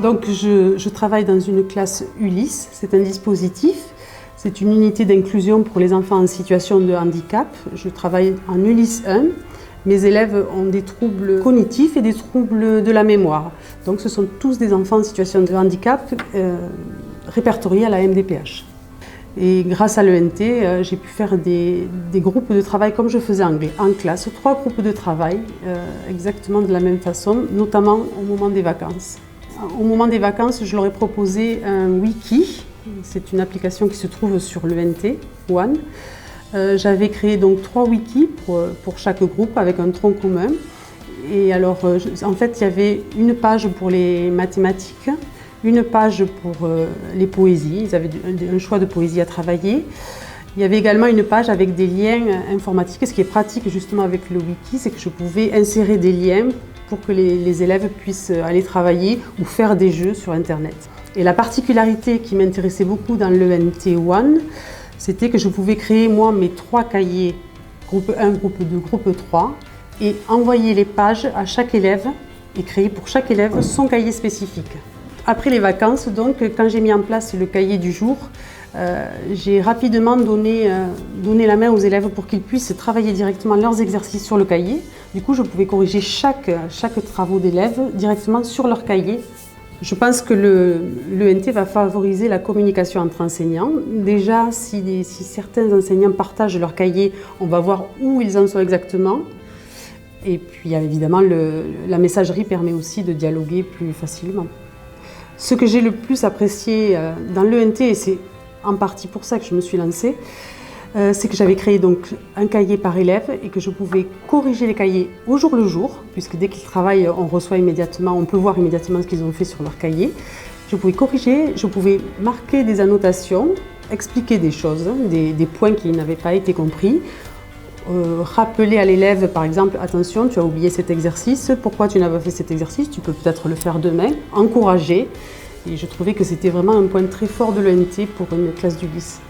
Donc je travaille dans une classe Ulysse, c'est un dispositif, c'est une unité d'inclusion pour les enfants en situation de handicap. Je travaille en Ulysse 1. Mes élèves ont des troubles cognitifs et des troubles de la mémoire. Donc ce sont tous des enfants en situation de handicap répertoriés à la MDPH. Et grâce à l'ENT, j'ai pu faire des groupes de travail comme je faisais en classe, 3 groupes de travail exactement de la même façon, notamment au moment des vacances. Au moment des vacances, je leur ai proposé un wiki, c'est une application qui se trouve sur l'ENT One. J'avais créé donc 3 wikis pour chaque groupe avec un tronc commun. Et alors, en fait, il y avait une page pour les mathématiques, une page pour les poésies, ils avaient un choix de poésie à travailler. Il y avait également une page avec des liens informatiques. Ce qui est pratique justement avec le wiki, c'est que je pouvais insérer des liens pour que les élèves puissent aller travailler ou faire des jeux sur Internet. Et la particularité qui m'intéressait beaucoup dans l'ENT One, c'était que je pouvais créer moi mes 3 cahiers, groupe 1, groupe 2, groupe 3, et envoyer les pages à chaque élève et créer pour chaque élève son cahier spécifique. Après les vacances, donc, quand j'ai mis en place le cahier du jour, j'ai rapidement donné la main aux élèves pour qu'ils puissent travailler directement leurs exercices sur le cahier. Du coup, je pouvais corriger chaque travaux d'élèves directement sur leur cahier. Je pense que l'ENT va favoriser la communication entre enseignants. Déjà, si certains enseignants partagent leur cahier, on va voir où ils en sont exactement. Et puis, évidemment, la messagerie permet aussi de dialoguer plus facilement. Ce que j'ai le plus apprécié dans l'ENT, et c'est en partie pour ça que je me suis lancée, c'est que j'avais créé donc un cahier par élève et que je pouvais corriger les cahiers au jour le jour, puisque dès qu'ils travaillent, on reçoit immédiatement, on peut voir immédiatement ce qu'ils ont fait sur leur cahier. Je pouvais corriger, je pouvais marquer des annotations, expliquer des choses, des points qui n'avaient pas été compris, rappeler à l'élève par exemple, attention, tu as oublié cet exercice, pourquoi tu n'as pas fait cet exercice, tu peux peut-être le faire demain, encourager. Et je trouvais que c'était vraiment un point très fort de l'ENT pour une classe d'Ulysse.